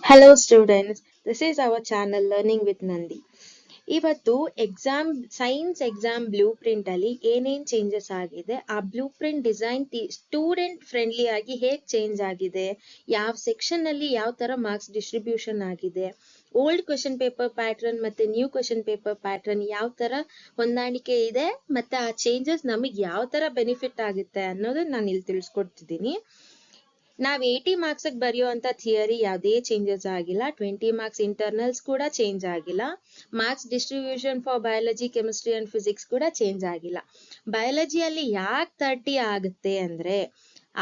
Hello students, this is our channel Learning with Nandi. ಇವತ್ತು science exam blue print ಅಲ್ಲಿ ಏನೇನ್ changes ಆಗಿದೆ, ಆ blue print design student friendly ಆಗಿ ಹೇಗ್ ಚೇಂಜ್ ಆಗಿದೆ, ಯಾವ ಸೆಕ್ಷನ್ ಅಲ್ಲಿ ಯಾವ ತರ ಮಾರ್ಕ್ಸ್ ಡಿಸ್ಟ್ರಿಬ್ಯೂಷನ್ ಆಗಿದೆ, ಓಲ್ಡ್ ಕ್ವೆಶನ್ ಪೇಪರ್ ಪ್ಯಾಟರ್ನ್ ಮತ್ತೆ ನ್ಯೂ ಕ್ವೆಶನ್ ಪೇಪರ್ ಪ್ಯಾಟರ್ನ್ ಯಾವ ತರ ಹೊಂದಾಣಿಕೆ ಇದೆ, ಮತ್ತೆ ಆ ಚೇಂಜಸ್ ನಮಗೆ ಯಾವ ತರ ಬೆನಿಫಿಟ್ ಆಗುತ್ತೆ ಅನ್ನೋದನ್ನ ನಾನು ಇಲ್ಲಿ ತಿಳಿಸ್ಕೊಡ್ತಿದ್ದೀನಿ. ನಾವ್ 80 ಮಾರ್ಕ್ಸ್ ಬರೆಯುವಂತ ಥಿಯರಿ ಯಾವುದೇ ಚೇಂಜಸ್ ಆಗಿಲ್ಲ. 20 ಮಾರ್ಕ್ಸ್ ಇಂಟರ್ನಲ್ಸ್ ಕೂಡ ಚೇಂಜ್ ಆಗಿಲ್ಲ. Marks distribution for biology, chemistry and physics ಕೂಡ ಚೇಂಜ್ ಆಗಿಲ್ಲ. ಬಯಾಲಜಿಯಲ್ಲಿ ಯಾಕೆ 30 ಆಗುತ್ತೆ ಅಂದ್ರೆ,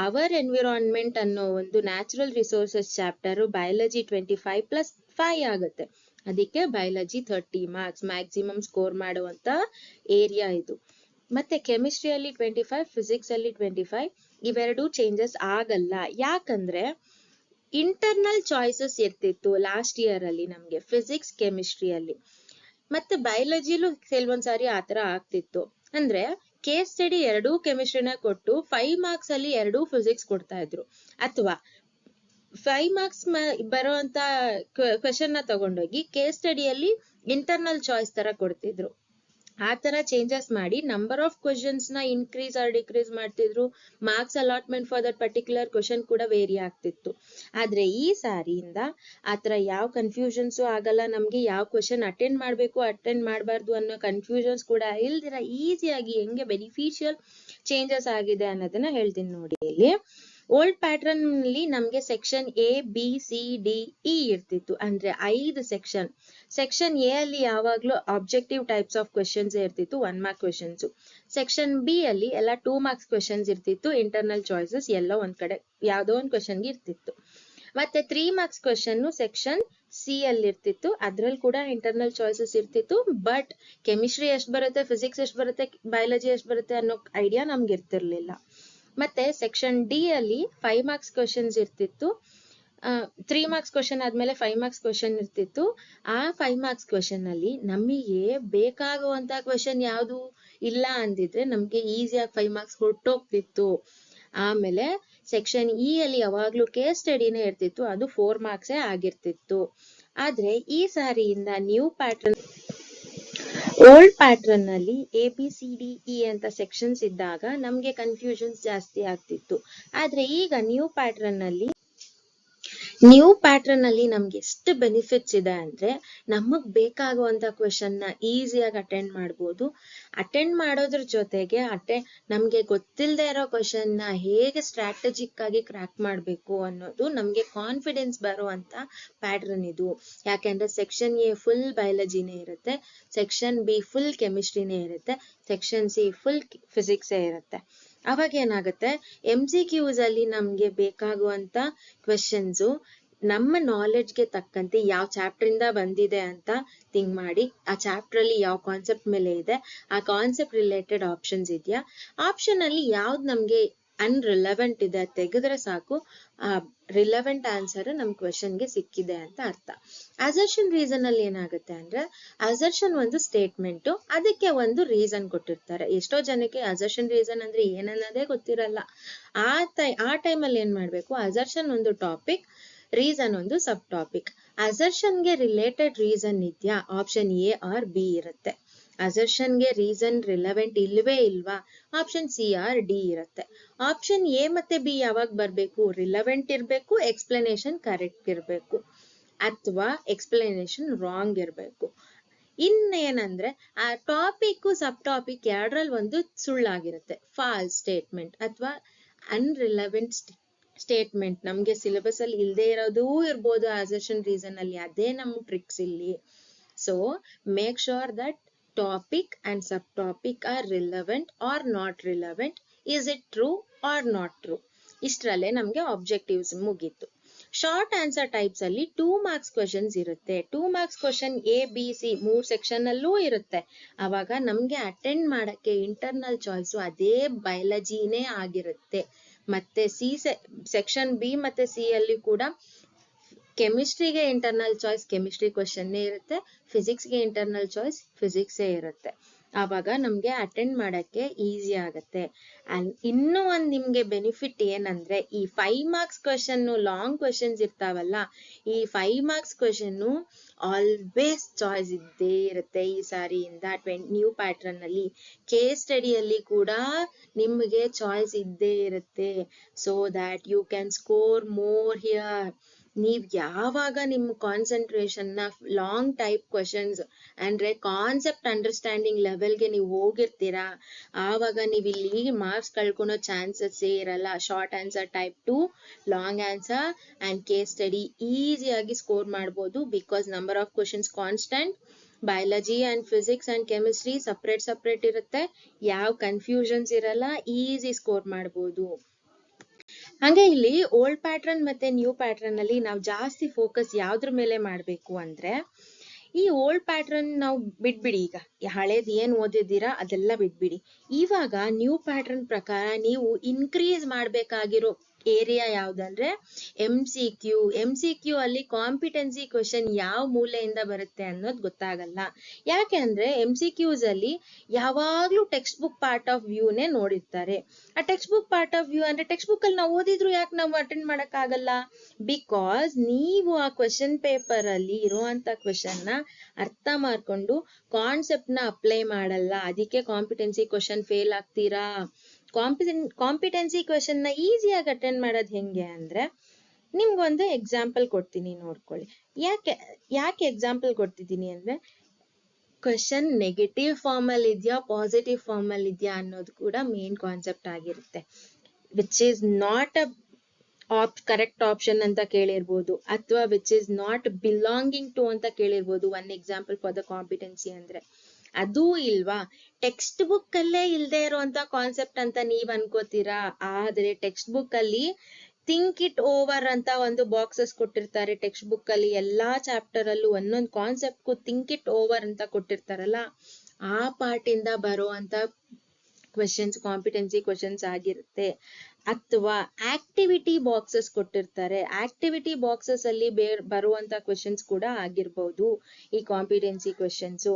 ಅವರ್ ಎನ್ವಿರಾನ್ಮೆಂಟ್ ಅನ್ನೋ ಒಂದು ನ್ಯಾಚುರಲ್ ರಿಸೋರ್ಸಸ್ ಚಾಪ್ಟರ್ ಬಯಾಲಜಿ 25+5 ಆಗುತ್ತೆ. ಅದಕ್ಕೆ ಬಯಾಲಜಿ 30 ಮಾರ್ಕ್ಸ್ ಮ್ಯಾಕ್ಸಿಮಮ್ ಸ್ಕೋರ್ ಮಾಡುವಂತ ಏರಿಯಾ ಇದು. ಮತ್ತೆ ಕೆಮಿಸ್ಟ್ರಿಯಲ್ಲಿ 25, ಫಿಸಿಕ್ಸ್ ಅಲ್ಲಿ 25, ಇವೆರಡು ಚೇಂಜಸ್ ಆಗಲ್ಲ. ಯಾಕಂದ್ರೆ ಇಂಟರ್ನಲ್ ಚಾಯ್ಸಸ್ ಇರ್ತಿತ್ತು ಲಾಸ್ಟ್ ಇಯರ್ ಅಲ್ಲಿ ನಮ್ಗೆ ಫಿಸಿಕ್ಸ್ ಕೆಮಿಸ್ಟ್ರಿಯಲ್ಲಿ, ಮತ್ತೆ ಬಯಾಲಜಿಲೂ ಕೆಲವೊಂದ್ಸಾರಿ ಆತರ ಆಗ್ತಿತ್ತು. ಅಂದ್ರೆ ಕೇಸ್ ಸ್ಟಡಿ 2 ಕೆಮಿಸ್ಟ್ರಿನ ಕೊಟ್ಟು 5 ಮಾರ್ಕ್ಸ್ ಅಲ್ಲಿ 2 ಫಿಸಿಕ್ಸ್ ಕೊಡ್ತಾ ಇದ್ರು, ಅಥವಾ 5 ಮಾರ್ಕ್ಸ್ ಬರುವಂತ ಕ್ವೆಶನ್ ನ ತಗೊಂಡೋಗಿ ಕೇಸ್ ಸ್ಟಡಿಯಲ್ಲಿ ಇಂಟರ್ನಲ್ ಚಾಯ್ಸ್ ತರ ಕೊಡ್ತಿದ್ರು. ಆ ತರ ಚೇಂಜಸ್ ಮಾಡಿ ನಂಬರ್ ಆಫ್ ಕ್ವೆಶನ್ಸ್ ನ ಇನ್ಕ್ರೀಸ್ ಆರ್ ಡಿಕ್ರೀಸ್ ಮಾಡ್ತಿದ್ರು. Marks allotment for that particular question ಕೂಡ ವೇರಿ ಆಗ್ತಿತ್ತು. ಆದ್ರೆ ಈ ಸಾರಿಯಿಂದ ಆತರ ಯಾವ ಕನ್ಫ್ಯೂಷನ್ಸ್ ಆಗಲ್ಲ. ನಮ್ಗೆ ಯಾವ ಕ್ವೆಶನ್ ಅಟೆಂಡ್ ಮಾಡ್ಬೇಕು ಅಟೆಂಡ್ ಮಾಡಬಾರ್ದು ಅನ್ನೋ ಕನ್ಫ್ಯೂಷನ್ಸ್ ಕೂಡ ಇಲ್ದಿರ ಈಸಿಯಾಗಿ ಹೆಂಗೆ ಬೆನಿಫಿಷಿಯಲ್ ಚೇಂಜಸ್ ಆಗಿದೆ ಅನ್ನೋದನ್ನ ಹೇಳ್ತೀನಿ ನೋಡಿ. ಇಲ್ಲಿ ಓಲ್ಡ್ ಪ್ಯಾಟರ್ನ್ ಅಲ್ಲಿ ನಮ್ಗೆ section A, B, C, D, E ಇರ್ತಿತ್ತು. ಅಂದ್ರೆ 5 ಸೆಕ್ಷನ್. ಸೆಕ್ಷನ್ ಎ ಅಲ್ಲಿ ಯಾವಾಗ್ಲೂ ಆಬ್ಜೆಕ್ಟಿವ್ ಟೈಪ್ಸ್ ಆಫ್ ಕ್ವೆಶನ್ಸ್ ಇರ್ತಿತ್ತು, 1 ಮಾರ್ಕ್ ಕ್ವೆಶನ್ಸ್. ಸೆಕ್ಷನ್ ಬಿ ಅಲ್ಲಿ ಎಲ್ಲ 2 ಮಾರ್ಕ್ಸ್ ಕ್ವೆಶನ್ಸ್ ಇರ್ತಿತ್ತು, ಇಂಟರ್ನಲ್ ಚಾಯ್ಸಸ್ ಎಲ್ಲ ಒಂದ್ ಕಡೆ ಯಾವ್ದೋ ಒಂದ್ ಕ್ವೆಶನ್ಗೆ ಇರ್ತಿತ್ತು. ಮತ್ತೆ 3 ಮಾರ್ಕ್ಸ್ ಕ್ವೆಶನ್ ಸೆಕ್ಷನ್ ಸಿ ಅಲ್ಲಿ ಇರ್ತಿತ್ತು, ಅದ್ರಲ್ಲಿ ಕೂಡ ಇಂಟರ್ನಲ್ ಚಾಯ್ಸಸ್ ಇರ್ತಿತ್ತು. ಬಟ್ ಕೆಮಿಸ್ಟ್ರಿ ಎಷ್ಟ್ ಬರುತ್ತೆ, ಫಿಸಿಕ್ಸ್ ಎಷ್ಟ್ ಬರುತ್ತೆ, ಬಯಾಲಜಿ ಎಷ್ಟ್ ಬರುತ್ತೆ ಅನ್ನೋ ಐಡಿಯಾ ನಮ್ಗೆ ಇರ್ತಿರ್ಲಿಲ್ಲ. ಮತ್ತೆ ಸೆಕ್ಷನ್ ಡಿ ಅಲ್ಲಿ 5 ಮಾರ್ಕ್ಸ್ ಕ್ವೆಶನ್ಸ್ ಇರ್ತಿತ್ತು. 3 ಮಾರ್ಕ್ಸ್ ಕ್ವೆಶನ್ ಆದ್ಮೇಲೆ 5 ಮಾರ್ಕ್ಸ್ ಕ್ವೆಶನ್ ಇರ್ತಿತ್ತು. ಆ 5 ಮಾರ್ಕ್ಸ್ ಕ್ವೆಶನ್ ಅಲ್ಲಿ ನಮಗೆ ಬೇಕಾಗುವಂತ ಕ್ವೆಶನ್ ಯಾವ್ದು ಇಲ್ಲ ಅಂದಿದ್ರೆ ನಮ್ಗೆ ಈಸಿಯಾಗಿ 5 ಮಾರ್ಕ್ಸ್ ಹೊರಟೋಗ್ತಿತ್ತು. ಆಮೇಲೆ ಸೆಕ್ಷನ್ ಇ ಅಲ್ಲಿ ಯಾವಾಗ್ಲೂ ಕೇಸ್ ಸ್ಟಡಿನೇ ಇರ್ತಿತ್ತು, ಅದು 4 ಮಾರ್ಕ್ಸೇ ಆಗಿರ್ತಿತ್ತು. ಆದ್ರೆ ಈ ಸಾರಿಯಿಂದ ನ್ಯೂ ಪ್ಯಾಟರ್ನ್, ಓಲ್ಡ್ ಪ್ಯಾಟರ್ನ್ ಅಲ್ಲಿ A B C D E ಅಂತ ಸೆಕ್ಷನ್ಸ್ ಇದ್ದಾಗ ನಮ್ಗೆ ಕನ್ಫ್ಯೂಷನ್ಸ್ ಜಾಸ್ತಿ ಆಗ್ತಿತ್ತು. ಆದ್ರೆ ಈಗ ನ್ಯೂ ಪ್ಯಾಟರ್ನ್ ಅಲ್ಲಿ ನಮ್ಗೆ ಎಷ್ಟು ಬೆನಿಫಿಟ್ಸ್ ಇದೆ ಅಂದ್ರೆ, ನಮಗ್ ಬೇಕಾಗುವಂತ ಕ್ವೆಶನ್ ನ ಈಸಿಯಾಗಿ ಅಟೆಂಡ್ ಮಾಡ್ಬೋದು. ಅಟೆಂಡ್ ಮಾಡೋದ್ರ ಜೊತೆಗೆ ನಮ್ಗೆ ಗೊತ್ತಿಲ್ಲದೆ ಇರೋ ಕ್ವೆಶನ್ ನ ಹೇಗೆ ಸ್ಟ್ರಾಟಜಿಕ್ ಆಗಿ ಕ್ರ್ಯಾಕ್ ಮಾಡ್ಬೇಕು ಅನ್ನೋದು ನಮ್ಗೆ ಕಾನ್ಫಿಡೆನ್ಸ್ ಬರುವಂತ ಪ್ಯಾಟರ್ನ್ ಇದು. ಯಾಕೆಂದ್ರೆ ಸೆಕ್ಷನ್ ಎ ಫುಲ್ ಬಯಾಲಜಿನೇ ಇರುತ್ತೆ, ಸೆಕ್ಷನ್ ಬಿ ಫುಲ್ ಕೆಮಿಸ್ಟ್ರಿನೇ ಇರುತ್ತೆ, ಸೆಕ್ಷನ್ ಸಿ ಫುಲ್ ಫಿಸಿಕ್ಸೇ ಇರುತ್ತೆ. ಅವಾಗ ಏನಾಗುತ್ತೆ, MCQs ಅಲ್ಲಿ ನಮ್ಗೆ ಬೇಕಾಗುವಂತ ಕ್ವೆಶನ್ಸ್ ನಮ್ಮ ನಾಲೆಡ್ಜ್ಗೆ ತಕ್ಕಂತೆ ಯಾವ ಚಾಪ್ಟರ್ ಇಂದ ಬಂದಿದೆ ಅಂತ ಥಿಂಕ್ ಮಾಡಿ, ಆ ಚಾಪ್ಟರ್ ಅಲ್ಲಿ ಯಾವ ಕಾನ್ಸೆಪ್ಟ್ ಮೇಲೆ ಇದೆ, ಆ ಕಾನ್ಸೆಪ್ಟ್ ರಿಲೇಟೆಡ್ ಆಪ್ಷನ್ಸ್ ಇದೆಯಾ, ಆಪ್ಷನ್ ಅಲ್ಲಿ ಯಾವ್ದು ನಮ್ಗೆ ಅನ್ರಿಲೆವೆಂಟ್ ಇದೆ ತೆಗೆದ್ರೆ ಸಾಕು, ಆ ರಿಲೆವೆಂಟ್ ಆನ್ಸರ್ ನಮ್ ಕ್ವೆಶನ್ಗೆ ಸಿಕ್ಕಿದೆ ಅಂತ ಅರ್ಥ. ಅಸರ್ಷನ್ ರೀಸನ್ ಅಲ್ಲಿ ಏನಾಗುತ್ತೆ ಅಂದ್ರೆ, ಅಸರ್ಷನ್ ಒಂದು ಸ್ಟೇಟ್ಮೆಂಟ್, ಅದಕ್ಕೆ ಒಂದು ರೀಸನ್ ಕೊಟ್ಟಿರ್ತಾರೆ. ಎಷ್ಟೋ ಜನಕ್ಕೆ ಅಸರ್ಷನ್ ರೀಸನ್ ಅಂದ್ರೆ ಏನನ್ನೋದೇ ಗೊತ್ತಿರಲ್ಲ. ಆ ಟೈಮಲ್ಲಿ ಏನ್ ಮಾಡ್ಬೇಕು, ಅಸರ್ಷನ್ ಒಂದು ಟಾಪಿಕ್, ರೀಸನ್ ಒಂದು ಸಬ್ ಟಾಪಿಕ್. ಅಸರ್ಷನ್ಗೆ ರಿಲೇಟೆಡ್ ರೀಸನ್ ಇದೆಯಾ, ಆಪ್ಷನ್ ಎ ಆರ್ ಬಿ ಇರುತ್ತೆ. ಅಸರ್ಷನ್ಗೆ ರೀಸನ್ ರಿಲೆವೆಂಟ್ ಇಲ್ವೇ ಇಲ್ವಾ, ಆಪ್ಷನ್ ಸಿ ಆರ್ ಡಿ ಇರುತ್ತೆ. ಆಪ್ಷನ್ ಎ ಮತ್ತೆ ಬಿ ಯಾವಾಗ ಬರ್ಬೇಕು, ರಿಲೆವೆಂಟ್ ಇರ್ಬೇಕು, ಎಕ್ಸ್ಪ್ಲನೇಷನ್ ಕರೆಕ್ಟ್ ಇರ್ಬೇಕು, ಅಥವಾ ಎಕ್ಸ್ಪ್ಲನೇಷನ್ ರಾಂಗ್ ಇರ್ಬೇಕು. ಇನ್ನೇನಂದ್ರೆ ಆ ಟಾಪಿಕ್ ಸಬ್ ಟಾಪಿಕ್ ಎರಡರಲ್ಲಿ ಒಂದು ಸುಳ್ಳಾಗಿರುತ್ತೆ, ಫಾಲ್ಸ್ ಸ್ಟೇಟ್ಮೆಂಟ್ ಅಥವಾ ಅನ್ರಿಲೆವೆಂಟ್ ಸ್ಟೇಟ್ಮೆಂಟ್ ನಮ್ಗೆ ಸಿಲೆಬಸ್ ಅಲ್ಲಿ ಇಲ್ದೇ ಇರೋದೂ ಇರ್ಬೋದು ಅಸರ್ಷನ್ ರೀಸನ್ ಅಲ್ಲಿ. ಅದೇ ನಮ್ಮ ಟ್ರಿಕ್ಸ್ ಇಲ್ಲಿ. So make sure that topic and subtopic are relevant or not relevant, is it true or not true. ಇಷ್ಟರಲ್ಲೇ ನಮ್ಗೆ ಆಬ್ಜೆಕ್ಟಿವ್ಸ್ ಮುಗೀತು. ಶಾರ್ಟ್ ಆನ್ಸರ್ ಟೈಪ್ಸ್ ಅಲ್ಲಿ 2 ಮಾರ್ಕ್ಸ್ ಕ್ವೆಶನ್ಸ್ ಇರುತ್ತೆ. 2 marks question A B C 3 section ಅಲ್ಲೂ ಇರುತ್ತೆ. ಅವಾಗ ನಮ್ಗೆ attend ಮಾಡಕ್ಕೆ ಇಂಟರ್ನಲ್ ಚಾಯ್ಸ್ ಅದೇ ಬಯಾಲಜಿನೇ ಆಗಿರುತ್ತೆ. ಮತ್ತೆ ಸೆಕ್ಷನ್ ಬಿ ಮತ್ತೆ ಸಿ ಅಲ್ಲಿ ಕೂಡ ಕೆಮಿಸ್ಟ್ರಿಗೆ ಇಂಟರ್ನಲ್ ಚಾಯ್ಸ್ ಕೆಮಿಸ್ಟ್ರಿ ಕ್ವೆಶನ್ನೇ ಇರುತ್ತೆ, ಫಿಸಿಕ್ಸ್ಗೆ ಇಂಟರ್ನಲ್ ಚಾಯ್ಸ್ ಫಿಸಿಕ್ಸೇ ಇರುತ್ತೆ. ಆವಾಗ ನಮ್ಗೆ ಅಟೆಂಡ್ ಮಾಡಕ್ಕೆ ಈಸಿ ಆಗತ್ತೆ. ಅಂಡ್ ಇನ್ನೂ ಒಂದ್ ನಿಮ್ಗೆ ಬೆನಿಫಿಟ್ ಏನಂದ್ರೆ, ಈ 5 marks ಕ್ವೆಶನ್ ಲಾಂಗ್ ಕ್ವೆಶನ್ಸ್ ಇರ್ತಾವಲ್ಲ, ಈ 5 marks ಕ್ವೆಶನ್ ಆಲ್ವೇಸ್ ಚಾಯ್ಸ್ ಇದ್ದೇ ಇರುತ್ತೆ ಈ ಸಾರಿಯಿಂದ. ನ್ಯೂ ಪ್ಯಾಟರ್ನ್ ಅಲ್ಲಿ ಕೇಸ್ ಸ್ಟಡಿಯಲ್ಲಿ ಕೂಡ ನಿಮ್ಗೆ ಚಾಯ್ಸ್ ಇದ್ದೇ ಇರುತ್ತೆ. So that you can score more here. ನೀವ್ ಯಾವಾಗ ನಿಮ್ ಕಾನ್ಸಂಟ್ರೇಷನ್ ನ ಲಾಂಗ್ ಟೈಪ್ ಕ್ವೆಶನ್ಸ್ ಅಂದ್ರೆ ಕಾನ್ಸೆಪ್ಟ್ ಅಂಡರ್ಸ್ಟ್ಯಾಂಡಿಂಗ್ ಲೆವೆಲ್ಗೆ ನೀವು ಹೋಗಿರ್ತೀರಾ, ಆವಾಗ ನೀವು ಇಲ್ಲಿ ಮಾರ್ಕ್ಸ್ ಕಳ್ಕೊಳೋ ಚಾನ್ಸಸ್ ಇರಲ್ಲ. Short answer type 2, long answer and case study ಈಸಿಯಾಗಿ ಸ್ಕೋರ್ ಮಾಡ್ಬೋದು. Because number of questions constant, biology and physics and chemistry separate ಇರುತ್ತೆ, ಯಾವ ಕನ್ಫ್ಯೂಷನ್ಸ್ ಇರಲ್ಲ, ಈಸಿ ಸ್ಕೋರ್ ಮಾಡ್ಬೋದು. ಹಂಗೆ ಇಲ್ಲಿ ಓಲ್ಡ್ ಪ್ಯಾಟ್ರನ್ ಮತ್ತೆ ನ್ಯೂ ಪ್ಯಾಟ್ರನ್ ಅಲ್ಲಿ ನಾವು ಜಾಸ್ತಿ ಫೋಕಸ್ ಯಾವ್ದ್ರ ಮೇಲೆ ಮಾಡ್ಬೇಕು ಅಂದ್ರೆ, ಈ ಓಲ್ಡ್ ಪ್ಯಾಟ್ರನ್ ನಾವು ಬಿಟ್ಬಿಡಿ, ಈಗ ಹಳೇದ್ ಏನ್ ಓದಿದ್ದೀರಾ ಅದೆಲ್ಲ ಬಿಟ್ಬಿಡಿ. ಇವಾಗ ನ್ಯೂ ಪ್ಯಾಟ್ರನ್ ಪ್ರಕಾರ ನೀವು ಇನ್ಕ್ರೀಸ್ ಮಾಡ್ಬೇಕಾಗಿರೋ ಏರಿಯಾ ಯಾವ್ದಂದ್ರೆ MCQ ಅಲ್ಲಿ ಕಾಂಪಿಟೆನ್ಸಿ ಕ್ವೆಶನ್ ಯಾವ ಮೂಲೆಯಿಂದ ಬರುತ್ತೆ ಅನ್ನೋದು ಗೊತ್ತಾಗಲ್ಲ. ಯಾಕೆ ಅಂದ್ರೆ MCQs ಅಲ್ಲಿ ಯಾವಾಗ್ಲೂ ಟೆಕ್ಸ್ಟ್ ಬುಕ್ ಪಾರ್ಟ್ ಆಫ್ ವ್ಯೂನೇ ನೋಡಿರ್ತಾರೆ. ಆ text book part of view ಅಂದ್ರೆ ಟೆಕ್ಸ್ಟ್ ಬುಕ್ ಅಲ್ಲಿ ನಾವು ಓದಿದ್ರು ಯಾಕೆ ನಾವು ಅಟೆಂಡ್ ಮಾಡಕ್ ಆಗಲ್ಲ? ಬಿಕಾಸ್ ನೀವು ಆ ಕ್ವೆಶನ್ ಪೇಪರ್ ಅಲ್ಲಿ ಇರುವಂತ ಕ್ವೆಶನ್ ನ ಅರ್ಥ ಮಾಡ್ಕೊಂಡು ಕಾನ್ಸೆಪ್ಟ್ ನ ಅಪ್ಲೈ ಮಾಡಲ್ಲ. ಅದಕ್ಕೆ ಕಾಂಪಿಟೆನ್ಸಿ ಕ್ವೆಶನ್ ಫೇಲ್ ಆಗ್ತೀರಾ. ಕಾಂಪಿಟೆನ್ಸಿ ಕ್ವೆಶನ್ ನ ಈಸಿಯಾಗಿ ಅಟೆಂಡ್ ಮಾಡೋದ್ ಹೆಂಗೆ ಅಂದ್ರೆ, ನಿಮ್ಗೊಂದು ಎಕ್ಸಾಂಪಲ್ ಕೊಡ್ತೀನಿ ನೋಡ್ಕೊಳ್ಳಿ. ಯಾಕೆ ಎಕ್ಸಾಂಪಲ್ ಕೊಡ್ತಿದ್ದೀನಿ ಅಂದ್ರೆ, ಕ್ವೆಶನ್ ನೆಗೆಟಿವ್ ಫಾರ್ಮ್ ಅಲ್ಲಿ ಇದೆಯಾ ಪಾಸಿಟಿವ್ ಫಾರ್ಮ್ ಅಲ್ಲಿ ಇದೆಯಾ ಅನ್ನೋದು ಕೂಡ ಮೇನ್ ಕಾನ್ಸೆಪ್ಟ್ ಆಗಿರುತ್ತೆ. Which is not a correct option ಅಂತ ಕೇಳಿರ್ಬೋದು, ಅಥವಾ which is not belonging to ಅಂತ ಕೇಳಿರ್ಬೋದು. One example for the competency ಅಂದ್ರೆ ಅದೂ ಇಲ್ವಾ, ಟೆಕ್ಸ್ಟ್ ಬುಕ್ ಅಲ್ಲೇ ಇಲ್ದೇ ಇರುವಂತ ಕಾನ್ಸೆಪ್ಟ್ ಅಂತ ನೀವ್ ಅನ್ಕೋತೀರಾ. ಆದ್ರೆ ಟೆಕ್ಸ್ಟ್ ಬುಕ್ ಅಲ್ಲಿ ಥಿಂಕ್ ಇಟ್ ಓವರ್ ಅಂತ ಒಂದು ಬಾಕ್ಸಸ್ ಕೊಟ್ಟಿರ್ತಾರೆ. ಟೆಕ್ಸ್ಟ್ ಬುಕ್ ಅಲ್ಲಿ ಎಲ್ಲಾ ಚಾಪ್ಟರ್ ಅಲ್ಲೂ ಒಂದೊಂದು ಕಾನ್ಸೆಪ್ಟ್ ಥಿಂಕ್ ಇಟ್ ಓವರ್ ಅಂತ ಕೊಟ್ಟಿರ್ತಾರಲ್ಲ, ಆ ಪಾರ್ಟ್ ಇಂದ ಬರುವಂತ ಕ್ವೆಶನ್ಸ್ ಕಾಂಪಿಟೆನ್ಸಿ ಕ್ವೆಶನ್ಸ್ ಆಗಿರುತ್ತೆ. ಅಥವಾ ಆಕ್ಟಿವಿಟಿ ಬಾಕ್ಸಸ್ ಕೊಟ್ಟಿರ್ತಾರೆ, ಆಕ್ಟಿವಿಟಿ ಬಾಕ್ಸಸ್ ಅಲ್ಲಿ ಬರುವಂತ ಕ್ವೆಶನ್ಸ್ ಕೂಡ ಆಗಿರ್ಬಹುದು ಈ ಕಾಂಪಿಟೆನ್ಸಿ ಕ್ವೆಶನ್ಸ್.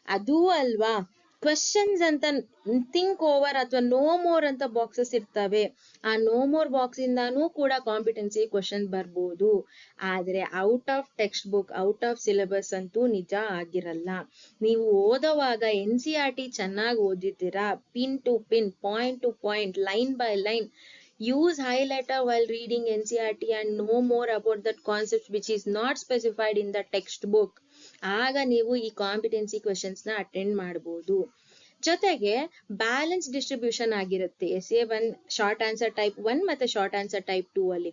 ಅದೂ ಅಲ್ವಾ, ಕ್ವೆಶನ್ಸ್ ಅಂತ ಥಿಂಕ್ ಓವರ್ ಅಥವಾ ನೋ ಮೋರ್ ಅಂತ ಬಾಕ್ಸಸ್ ಇರ್ತವೆ. ಆ ನೋ ಮೋರ್ ಬಾಕ್ಸ್ ಇಂದಾನು ಕೂಡ ಕಾಂಪಿಟೆನ್ಸಿ ಕ್ವೆಶನ್ ಬರ್ಬೋದು. ಆದ್ರೆ out of text book, out of syllabus ಅಂತೂ ನಿಜ ಆಗಿರಲ್ಲ. ನೀವು ಓದೋವಾಗ NCERT ಚೆನ್ನಾಗಿ ಓದಿದ್ದೀರಾ, pin to pin, point to point, line by line, use highlighter while reading NCERT and know more about that concept which is not specified in the textbook. ಆಗ ನೀವು ಈ ಕಾಂಪಿಟೆನ್ಸಿ ಕ್ವೆಶನ್ಸ್ ನ ಅಟೆಂಡ್ ಮಾಡಬಹುದು. ಜೊತೆಗೆ balance distribution ಆಗಿರುತ್ತೆ essay 1 short answer type 1 ಮತ್ತೆ short answer type 2 ಅಲ್ಲಿ.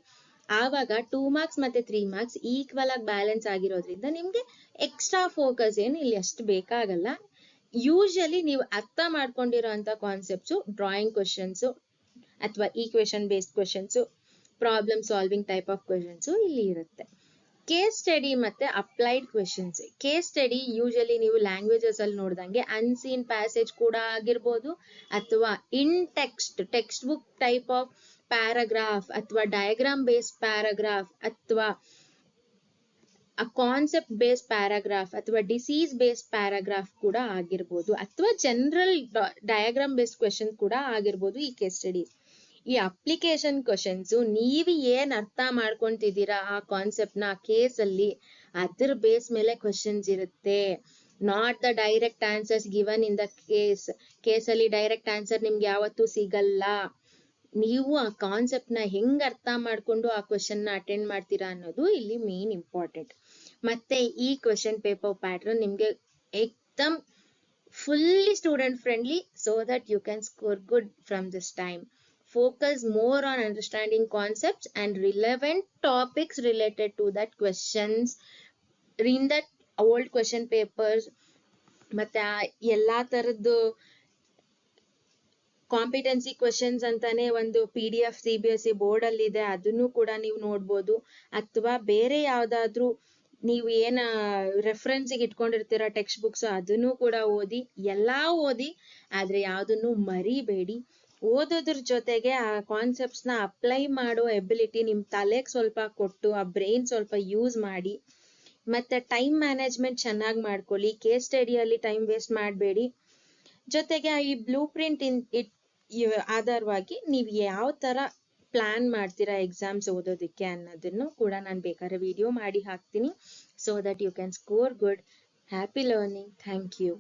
ಆವಾಗ 2 marks ಮತ್ತೆ 3 marks ಈಕ್ವಲ್ ಆಗಿ ಬ್ಯಾಲೆನ್ಸ್ ಆಗಿರೋದ್ರಿಂದ ನಿಮ್ಗೆ ಎಕ್ಸ್ಟ್ರಾ ಫೋಕಸ್ ಏನು ಇಲ್ಲಿ ಅಷ್ಟು ಬೇಕಾಗಲ್ಲ. ಯೂಶಲಿ ನೀವು ಅರ್ಥ ಮಾಡ್ಕೊಂಡಿರೋ ಅಂತ ಕಾನ್ಸೆಪ್ಟ್ಸ್ ಡ್ರಾಯಿಂಗ್ ಕ್ವೆಶನ್ಸ್ ಅಥವಾ equation based questions, problem solving type of questions ಇಲ್ಲಿ ಇರುತ್ತೆ. ಕೇಸ್ ಸ್ಟಡಿ ಮತ್ತೆ applied questions. Case study usually ನೀವು ಲ್ಯಾಂಗ್ವೇಜಸ್ ಅಲ್ಲಿ ನೋಡ್ದಂಗೆ ಅನ್ಸೀನ್ ಪ್ಯಾಸೇಜ್ ಕೂಡ ಆಗಿರ್ಬೋದು, ಅಥವಾ ಇನ್ text book type of paragraph, ಅಥವಾ ಡಯಾಗ್ರಾಮ್ ಬೇಸ್ಡ್ ಪ್ಯಾರಾಗ್ರಾಫ್, ಅಥವಾ ಕಾನ್ಸೆಪ್ಟ್ ಬೇಸ್ಡ್ ಪ್ಯಾರಾಗ್ರಾಫ್, ಅಥವಾ ಡಿಸೀಸ್ ಬೇಸ್ಡ್ ಪ್ಯಾರಾಗ್ರಾಫ್ ಕೂಡ ಆಗಿರ್ಬೋದು, ಅಥವಾ ಜನರಲ್ ಡಯಾಗ್ರಾಮ್ ಬೇಸ್ಡ್ ಕ್ವೆಶನ್ ಕೂಡ ಆಗಿರ್ಬೋದು ಈ ಕೇಸ್ ಸ್ಟಡಿ. ಈ ಅಪ್ಲಿಕೇಶನ್ ಕ್ವೆಶನ್ಸ್ ನೀವು ಏನ್ ಅರ್ಥ ಮಾಡ್ಕೊಂತಿದ್ದೀರಾ ಆ ಕಾನ್ಸೆಪ್ಟ್ ನ ಕೇಸ್ ಅಲ್ಲಿ, ಅದ್ರ ಬೇಸ್ ಮೇಲೆ ಕ್ವೆಶನ್ಸ್ ಇರುತ್ತೆ. Not the direct answers given in the case ಅಲ್ಲಿ ಡೈರೆಕ್ಟ್ ಆನ್ಸರ್ ನಿಮ್ಗೆ ಯಾವತ್ತೂ ಸಿಗಲ್ಲ. ನೀವು ಆ ಕಾನ್ಸೆಪ್ಟ್ ನ ಹೆಂಗ್ ಅರ್ಥ ಮಾಡ್ಕೊಂಡು ಆ ಕ್ವೆಶನ್ ನ ಅಟೆಂಡ್ ಮಾಡ್ತೀರಾ ಅನ್ನೋದು ಇಲ್ಲಿ ಮೇನ್ ಇಂಪಾರ್ಟೆಂಟ್. ಮತ್ತೆ ಈ ಕ್ವೆಶನ್ ಪೇಪರ್ ಪ್ಯಾಟರ್ನ್ ನಿಮ್ಗೆ ಏಕ್ದಮ್ fully student friendly so that you can score good from this time. Focus more on understanding concepts and relevant topics related to that questions in that old question papers. ಮತ್ತೆ ಎಲ್ಲಾ ತರದ್ದು competency questions ಅಂತಾನೆ ಒಂದು PDF CBSE board ಅಲ್ಲಿ ಇದೆ, ಅದನ್ನು ಕೂಡ ನೀವು ನೋಡ್ಬೋದು. ಅಥವಾ ಬೇರೆ ಯಾವ್ದಾದ್ರು ನೀವು ಏನ ರೆಫರೆನ್ಸ್ ಇಟ್ಕೊಂಡಿರ್ತೀರಾ ಟೆಕ್ಸ್ಟ್ ಬುಕ್ಸ್, ಅದನ್ನು ಕೂಡ ಓದಿ. ಎಲ್ಲಾ ಓದಿ, ಆದ್ರೆ ಯಾವ್ದನ್ನು ಮರಿಬೇಡಿ. ಓದೋದ್ರ ಜೊತೆಗೆ ಆ ಕಾನ್ಸೆಪ್ಟ್ಸ್ ನ ಅಪ್ಲೈ ಮಾಡೋ ಎಬಿಲಿಟಿ ನಿಮ್ ತಲೆಗೆ ಸ್ವಲ್ಪ ಕೊಟ್ಟು ಆ ಬ್ರೈನ್ ಸ್ವಲ್ಪ ಯೂಸ್ ಮಾಡಿ. ಮತ್ತೆ ಟೈಮ್ ಮ್ಯಾನೇಜ್ಮೆಂಟ್ ಚೆನ್ನಾಗಿ ಮಾಡ್ಕೊಳ್ಳಿ. ಕೇಸ್ ಸ್ಟಡಿಯಲ್ಲಿ ಟೈಮ್ ವೇಸ್ಟ್ ಮಾಡಬೇಡಿ. ಜೊತೆಗೆ ಈ ಬ್ಲೂ ಪ್ರಿಂಟ್ ಆಧಾರವಾಗಿ ನೀವು ಯಾವ ತರ ಪ್ಲಾನ್ ಮಾಡ್ತೀರಾ ಎಕ್ಸಾಮ್ಸ್ ಓದೋದಕ್ಕೆ ಅನ್ನೋದನ್ನು ಕೂಡ ನಾನು ಬೇಕಾದ್ರೆ ವಿಡಿಯೋ ಮಾಡಿ ಹಾಕ್ತೀನಿ, so that you can score good. Happy learning. Thank you.